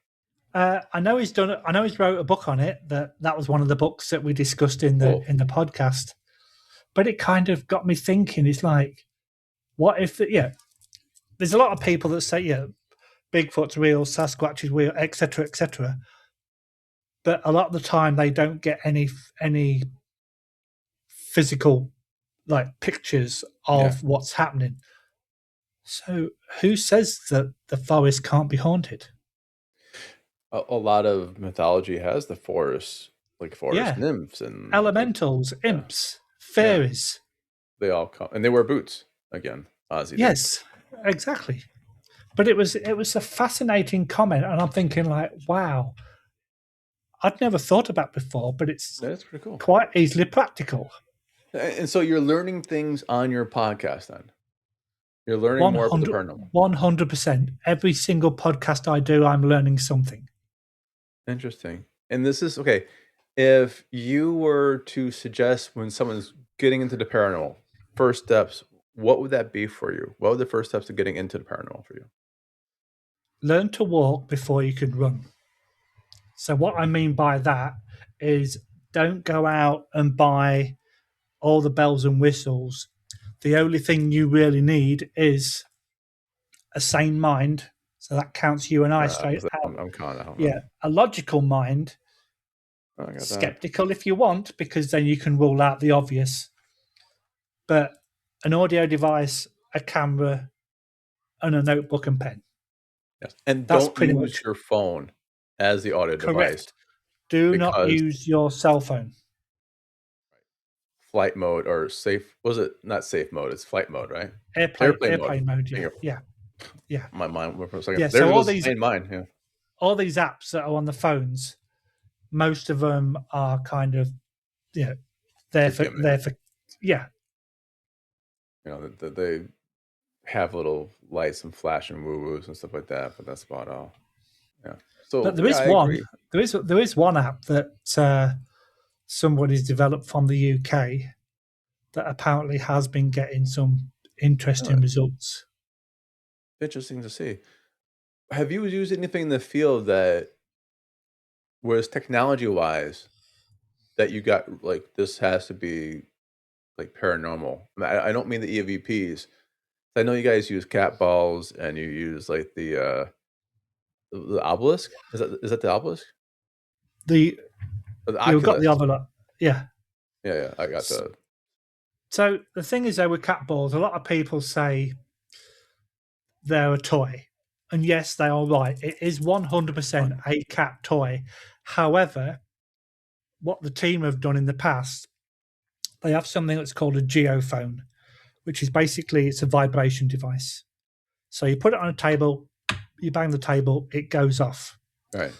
S1: I know he's done it. I know he's wrote a book on it. That was one of the books that we discussed in the podcast. But it kind of got me thinking. It's like, what if? There's a lot of people that say, Bigfoot's real, Sasquatch is real, etc., etc. But a lot of the time, they don't get any physical like pictures of what's happening. So who says that the forest can't be haunted?
S2: A lot of mythology has the forest, like forest nymphs and
S1: elementals, imps, fairies.
S2: They all come, and they wear boots again. Ozzy.
S1: Yes, exactly. But it was a fascinating comment, and I'm thinking like, wow, I'd never thought about before, but
S2: that's pretty cool.
S1: Quite easily practical.
S2: And so you're learning things on your podcast then. You're learning more about the paranormal.
S1: 100%. Every single podcast I do, I'm learning something.
S2: Interesting. And this is okay. If you were to suggest when someone's getting into the paranormal, first steps, what would that be for you? What would the first steps to getting into the paranormal for you?
S1: Learn to walk before you can run. So what I mean by that is don't go out and buy all the bells and whistles. The only thing you really need is a sane mind. So that counts you and I straight out.
S2: I'm kind of
S1: a logical mind. Skeptical if you want, because then you can rule out the obvious. But an audio device, a camera, and a notebook and pen.
S2: Yes, and don't use your phone as the audio device.
S1: Do not use your cell phone.
S2: flight mode or safe. Was it not safe mode? It's flight mode, right?
S1: Airplane mode.
S2: Thank
S1: Yeah.
S2: My mind went for a second.
S1: Yeah.
S2: There
S1: So
S2: goes the same mind. Yeah.
S1: all these apps that are on the phones, most of them are kind of, they're for, yeah.
S2: They have little lights and flash and woo-woos and stuff like that, but that's about all. Yeah. So,
S1: but there is one. Agree. There is one app that somebody's developed from the UK that apparently has been getting some interesting results.
S2: Interesting to see. Have you used anything in the field that was technology-wise that you got like this has to be like paranormal? I don't mean the EVPs. I know you guys use cat balls and you use like the obelisk. Is that the obelisk?
S1: You've got the obelisk. Yeah.
S2: Yeah. I got the.
S1: So the thing is, though, with cat balls, a lot of people say they're a toy, and yes, they are right. It is 100% a cat toy. However, what the team have done in the past, they have something that's called a geophone, which is basically it's a vibration device. So you put it on a table, you bang the table, it goes off.
S2: Right.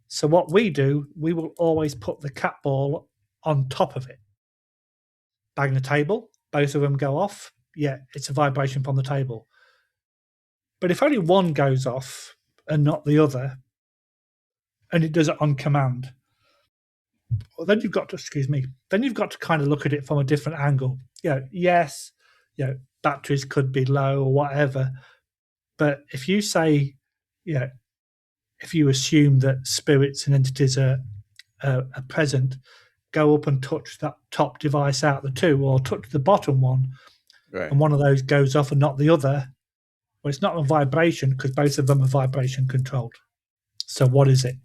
S1: So what we do, we will always put the cat ball on top of it. Bang the table, both of them go off. Yeah, it's a vibration from the table. But if only one goes off and not the other, and it does it on command, well, then you've got to kind of look at it from a different angle. Yes, batteries could be low or whatever, but if you say, if you assume that spirits and entities are present, go up and touch that top device out the two, or touch the bottom one, right, and one of those goes off and not the other. Well, it's not a vibration because both of them are vibration controlled. So what is it?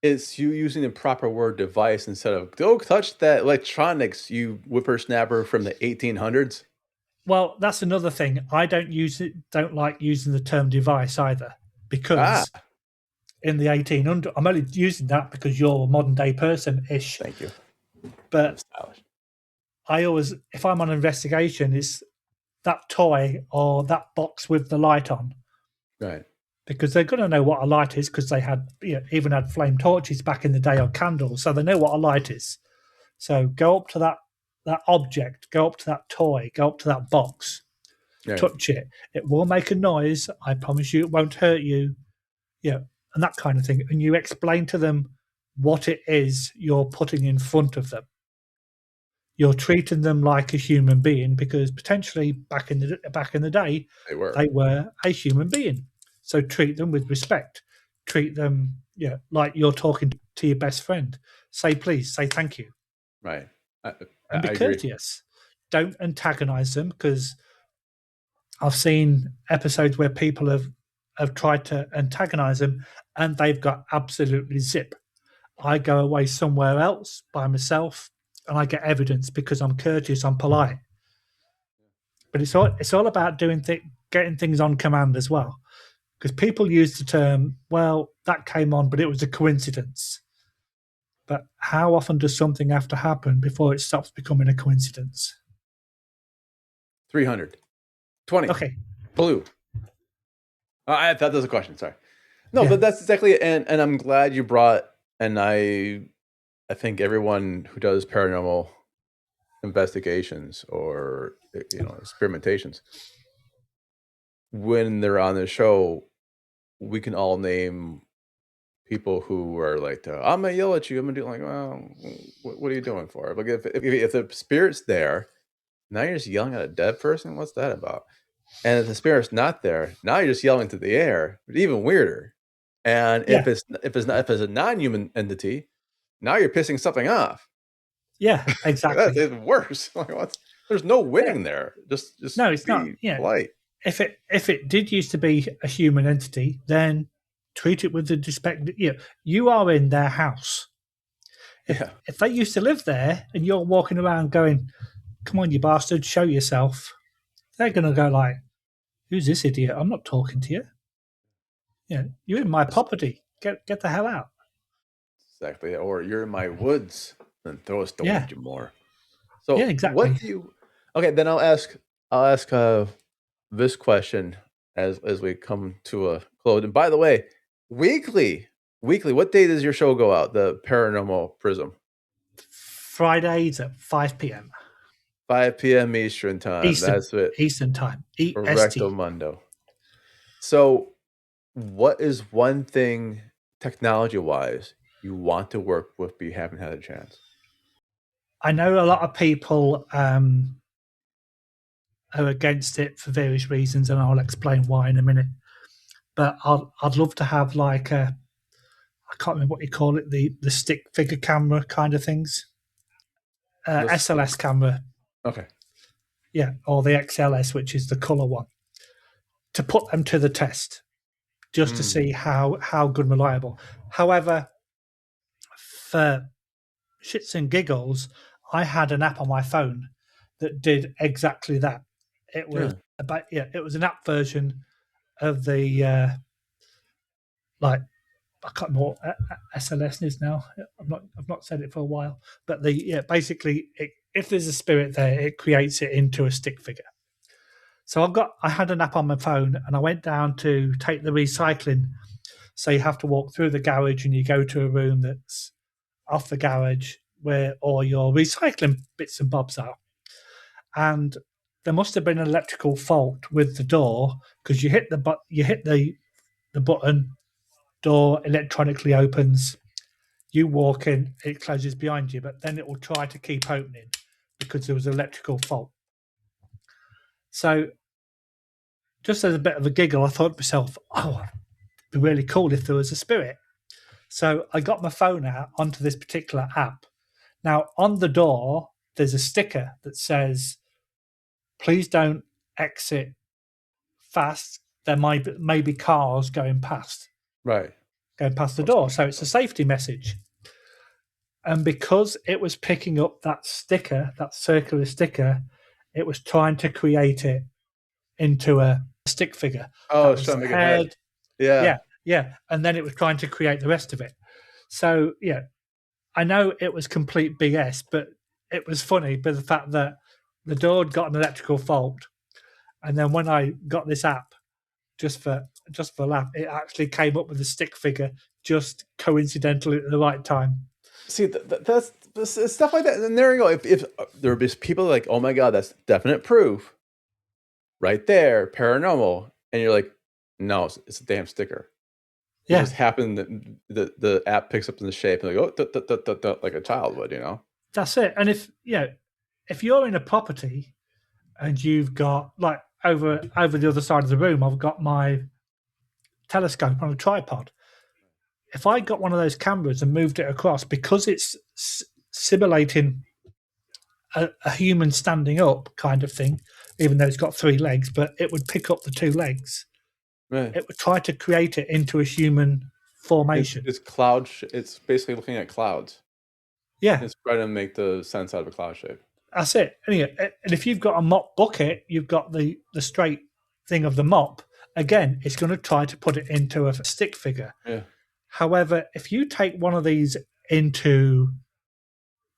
S2: It's you using the proper word device instead of don't touch that electronics, you whippersnapper from the 1800s.
S1: Well, that's another thing. I don't like using the term device either, because in the 1800s, I'm only using that because you're a modern day person-ish.
S2: Thank you.
S1: But I always, if I'm on an investigation, it's that toy or that box with the light on.
S2: Right.
S1: Because they're going to know what a light is, because they had even had flame torches back in the day, or candles, so they know what a light is. So go up to that object, go up to that toy, go up to that box, touch it. It will make a noise. I promise you, it won't hurt you. And that kind of thing. And you explain to them what it is you're putting in front of them. You're treating them like a human being, because potentially back in the day they were a human being. So treat them with respect. Treat them, like you're talking to your best friend. Say please. Say thank you.
S2: Right.
S1: And be courteous. Don't antagonize them, because I've seen episodes where people have tried to antagonize them and they've got absolutely zip. I go away somewhere else by myself and I get evidence because I'm courteous, I'm polite. But it's all about getting things on command as well. Because people use the term, well, that came on, but it was a coincidence. But how often does something have to happen before it stops becoming a coincidence?
S2: 300. 20.
S1: Okay.
S2: Blue. That was a question. Sorry. No, but that's exactly it. And I'm glad you brought, and I think everyone who does paranormal investigations or experimentations, when they're on the show, we can all name people who are like, I'm gonna yell at you. I'm gonna do like, well, what are you doing for? Like if the spirit's there, now you're just yelling at a dead person. What's that about? And if the spirit's not there, now you're just yelling to the air. But even weirder. And if it's a non-human entity, now you're pissing something off.
S1: Yeah, exactly.
S2: That's even worse. There's no winning there. Just
S1: no, it's not.
S2: Polite.
S1: If it did used to be a human entity, then treat it with the respect. You are in their house. If they used to live there and you're walking around going, "Come on, you bastard, show yourself," they're going to go like, "Who's this idiot? I'm not talking to you. You're in my property. Get the hell out."
S2: Exactly. Or you're in my woods, then throw a stone at you more. So
S1: Yeah, exactly.
S2: what do you? Okay, then I'll ask this question as we come to a close. And by the way, weekly, what day does your show go out? The Paranormal Prism.
S1: Fridays at 5 p.m.
S2: 5 p.m. Eastern time. That's it.
S1: Eastern time.
S2: Correcto
S1: EST.
S2: mundo. So, what is one thing technology-wise you want to work with but you haven't had a chance?
S1: I know a lot of people are against it for various reasons, and I'll explain why in a minute. But I'd love to have like I can't remember what you call it, the stick figure camera kind of things. SLS camera.
S2: Okay.
S1: Yeah, or the XLS, which is the color one. To put them to the test, just to see how good and reliable. However, for shits and giggles, I had an app on my phone that did exactly that. It was it was an app version of the like I can't remember what SLS is now. I've not said it for a while, but basically if there's a spirit there, it creates it into a stick figure. So I had an app on my phone, and I went down to take the recycling. So you have to walk through the garage, and you go to a room that's off the garage where all your recycling bits and bobs are. And there must have been an electrical fault with the door, because you hit the button, door electronically opens, you walk in, it closes behind you, but then it will try to keep opening because there was an electrical fault. So just as a bit of a giggle, I thought to myself, oh, it'd be really cool if there was a spirit. So I got my phone out onto this particular app. Now, on the door, there's a sticker that says, please don't exit fast. There may be cars going past.
S2: Right.
S1: Going past the door. So it's a safety message. And because it was picking up that sticker, that circular sticker, it was trying to create it into a stick figure.
S2: Oh, it's trying to make a head.
S1: Yeah. And then it was trying to create the rest of it. So, yeah, I know it was complete BS, but it was funny by the fact that the door had got an electrical fault. And then when I got this app, just for laugh, it actually came up with a stick figure just coincidentally at the right time.
S2: See, that's stuff like that. And there you go. If there be people like, oh my God, that's definite proof right there, paranormal. And you're like, no, it's a damn sticker. It just happened that the app picks up in the shape and like, oh, like a child would,
S1: That's it. And if you're in a property and you've got like over the other side of the room, I've got my telescope on a tripod. If I got one of those cameras and moved it across, because it's simulating a human standing up kind of thing, even though it's got 3 legs, but it would pick up the 2 legs. Right. It would try to create it into a human formation.
S2: It's cloud. It's basically looking at clouds.
S1: Yeah.
S2: It's trying to make the sense out of a cloud shape.
S1: That's it. Anyway, and if you've got a mop bucket, you've got the straight thing of the mop. Again, it's going to try to put it into a stick figure.
S2: Yeah.
S1: However, if you take one of these into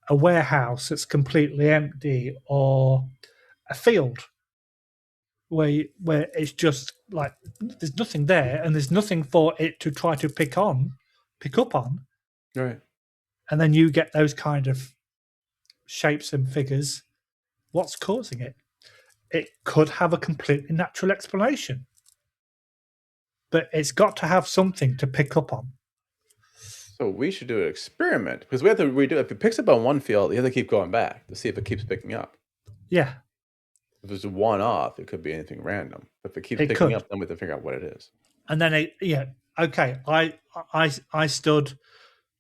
S1: a warehouse that's completely empty, or a field where it's just like there's nothing there and there's nothing for it to try to pick up on,
S2: right?
S1: And then you get those kind of shapes and figures. What's causing it? It could have a completely natural explanation, but it's got to have something to pick up on.
S2: So we should do an experiment, because we have to redo it. If it picks up on one field, you have to keep going back to see if it keeps picking up.
S1: Yeah.
S2: If it's one off, it could be anything random. If it keeps picking up, then we have to figure out what it is.
S1: And then, okay, I stood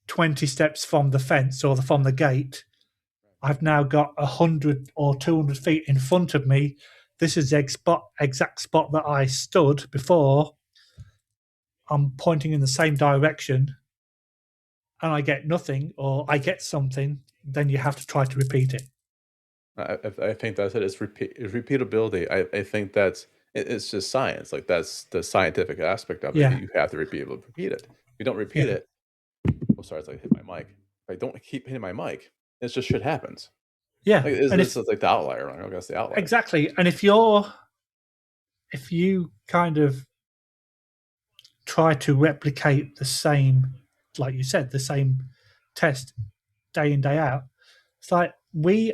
S1: 20 steps from the fence or from the gate. I've now got 100 or 200 feet in front of me. This is the exact spot that I stood before. I'm pointing in the same direction, and I get nothing, or I get something. Then you have to try to repeat it.
S2: I think that's it. It's repeatability. I think it's just science. Like, that's the scientific aspect of it.
S1: Yeah.
S2: You have to be able to repeat it. If you don't repeat it, oh, sorry, it's like hit my mic. If I don't keep hitting my mic, it's just shit happens.
S1: Yeah,
S2: Like,
S1: and
S2: this is like the outlier. I'm gonna say outlier.
S1: Exactly, and if you kind of try to replicate the same, like you said, the same test day in day out, it's like we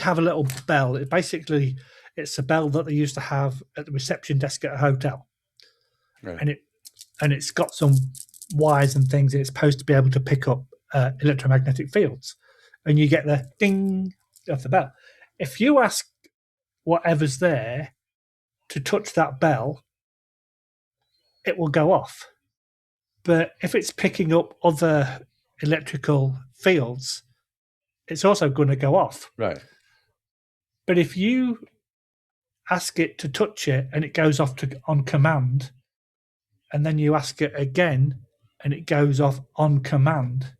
S1: have a little bell. It's a bell that they used to have at the reception desk at a hotel,
S2: Right.
S1: and it's got some wires and things. It's supposed to be able to pick up electromagnetic fields, and you get the ding of the bell. If you ask whatever's there to touch that bell, it will go off. But if it's picking up other electrical fields, it's also going to go off.
S2: Right.
S1: But if you ask it to touch it and it goes off on command, and then you ask it again and it goes off on command,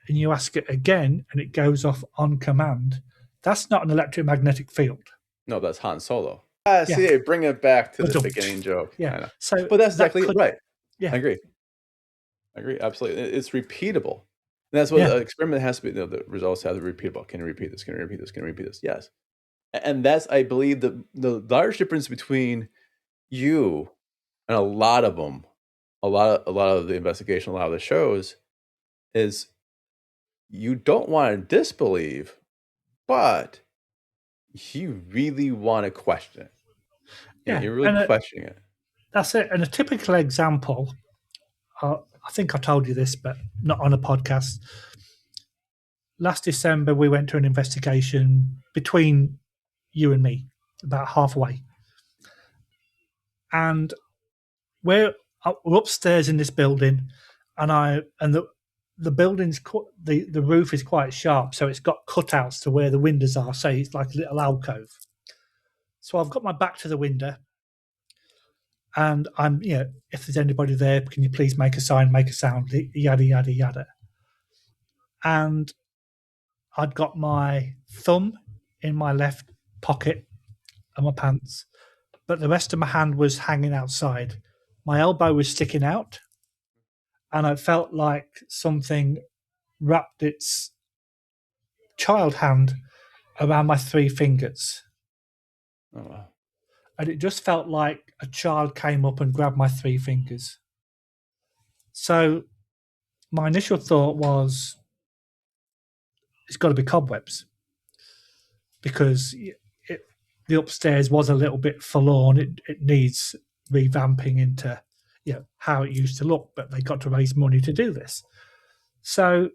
S1: and you ask it again and it goes off on command, that's not an electromagnetic field.
S2: No, that's Han Solo. See, bring it back to the beginning joke.
S1: Yeah.
S2: But that's exactly right.
S1: Yeah.
S2: I agree. Absolutely. It's repeatable. And that's what the experiment has to be. The results have to be repeatable. Can you repeat this? Can you repeat this? Can you repeat this? Yes. And that's, I believe, the large difference between you and a lot of them, a lot of the investigation, a lot of the shows, is you don't want to disbelieve, but you really want to question it. Yeah, you're really questioning it.
S1: That's it. And a typical example, I think I told you this, but not on a podcast. Last December, we went to an investigation between you and me, about halfway. And we're upstairs in this building, and the building's the roof is quite sharp, so it's got cutouts to where the windows are, so it's like a little alcove. So I've got my back to the window, and I'm, if there's anybody there, can you please make a sign, make a sound, yada yada yada. And I'd got my thumb in my left pocket of my pants, but the rest of my hand was hanging outside. My elbow was sticking out, and I felt like something wrapped its child hand around my 3 fingers.
S2: Oh, wow.
S1: And it just felt like a child came up and grabbed my 3 fingers. So my initial thought was, it's got to be cobwebs, because the upstairs was a little bit forlorn. It needs revamping into how it used to look, but they got to raise money to do this. So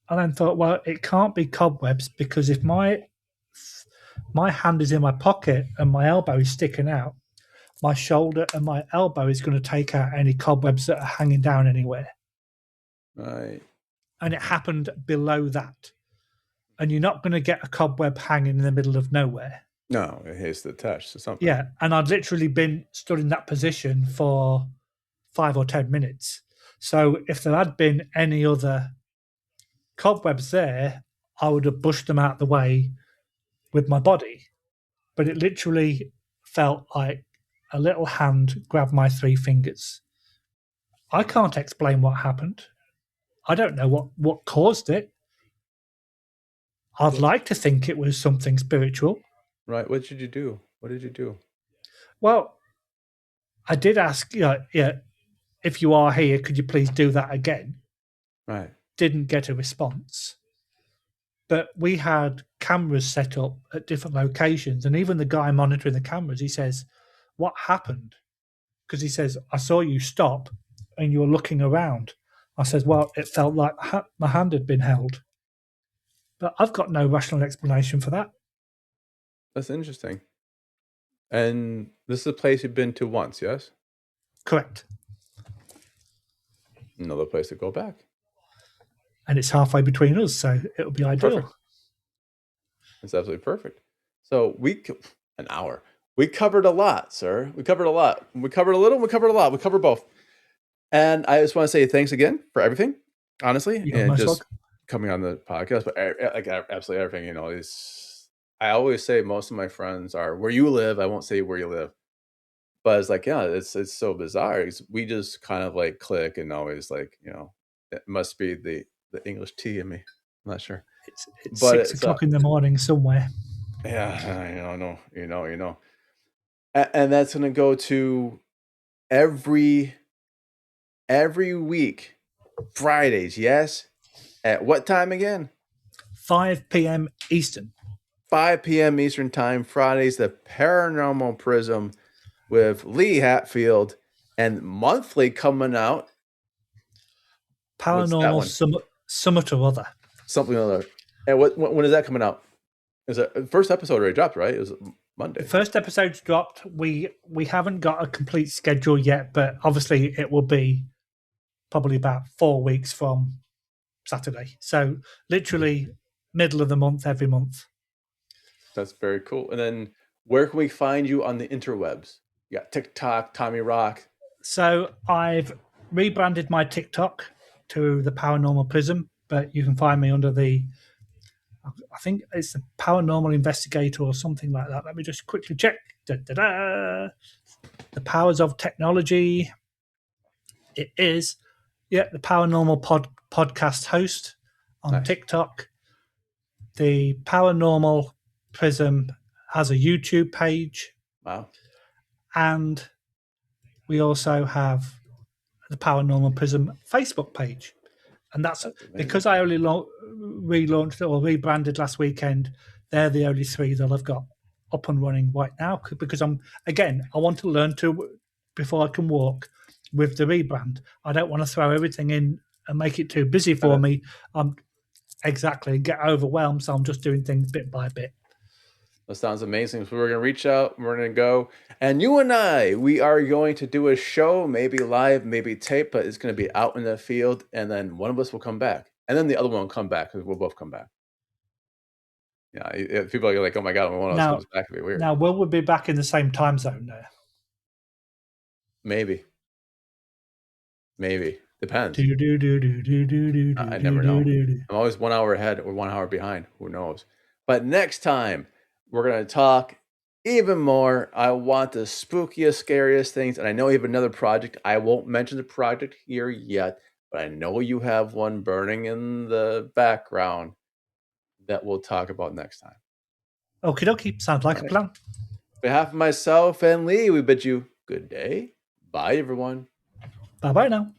S1: I then thought, well, it can't be cobwebs, because if my hand is in my pocket and my elbow is sticking out, my shoulder and my elbow is going to take out any cobwebs that are hanging down anywhere.
S2: Right.
S1: And it happened below that. And you're not going to get a cobweb hanging in the middle of nowhere.
S2: No, it has to attach to something.
S1: Yeah, and I'd literally been stood in that position for 5 or 10 minutes. So if there had been any other cobwebs there, I would have pushed them out the way with my body. But it literally felt like a little hand grabbed my 3 fingers. I can't explain what happened. I don't know what caused it. I'd like to think it was something spiritual.
S2: Right. What did you do?
S1: Well, I did ask, if you are here, could you please do that again?
S2: Right.
S1: Didn't get a response. But we had cameras set up at different locations, and even the guy monitoring the cameras, he says, what happened? Because he says, I saw you stop and you were looking around. I says, well, it felt like my hand had been held. But I've got no rational explanation for that.
S2: That's interesting. And this is a place you've been to once, yes?
S1: Correct.
S2: Another place to go back.
S1: And it's halfway between us, so it'll be ideal.
S2: Perfect. It's absolutely perfect. So an hour. We covered a lot, sir. We covered a lot. We covered a little, we covered a lot. We covered both. And I just want to say thanks again for everything, honestly. And just coming on the podcast, but like absolutely everything, I always say most of my friends are where you live. I won't say where you live. But it's like, yeah, it's so bizarre. We just kind of like click and always like, it must be the English tea in me. I'm not sure.
S1: It's 6 o'clock in the morning somewhere.
S2: Yeah, I know, you know. And that's going to go to every week, Fridays, yes? At what time again?
S1: 5 p.m. Eastern.
S2: 5 p.m. Eastern time, Fridays, the Paranormal Prism with Lee Hatfield, and monthly coming out.
S1: Paranormal Summat or other.
S2: Something other. And when is that coming out? Is it the first episode already dropped, right? It was Monday.
S1: The first episode's dropped. We haven't got a complete schedule yet, but obviously it will be probably about 4 weeks from Saturday. So literally middle of the month every month.
S2: That's very cool. And then where can we find you on the interwebs? You got TikTok, Tommy Rock.
S1: So I've rebranded my TikTok to the Paranormal Prism, but you can find me under I think it's the Paranormal Investigator or something like that. Let me just quickly check. The Powers of Technology. It is, the Paranormal Podcast Host on TikTok. The Paranormal Prism has a YouTube page.
S2: Wow.
S1: And we also have the Paranormal Prism Facebook page. And that's because I only relaunched it or rebranded last weekend. They're the only three that I've got up and running right now because I want to learn before I can walk with the rebrand. I don't want to throw everything in and make it too busy for me. Get overwhelmed. So I'm just doing things bit by bit.
S2: That sounds amazing. So we're going to reach out, we're going to go, and you and I, we are going to do a show, maybe live, maybe tape, but it's going to be out in the field, and then one of us will come back, and then the other one will come back, because we'll both come back. Yeah, people are like, oh my God, when one of us comes back, it'll be weird.
S1: Now, will we be back in the same time zone there?
S2: Maybe. Depends. I never know. I'm always 1 hour ahead or 1 hour behind. Who knows? But next time, we're going to talk even more. I want the spookiest, scariest things. And I know you have another project. I won't mention the project here yet, but I know you have one burning in the background that we'll talk about next time.
S1: Okie dokie. Sounds like a plan. On
S2: behalf of myself and Lee, we bid you good day. Bye, everyone.
S1: Bye-bye now.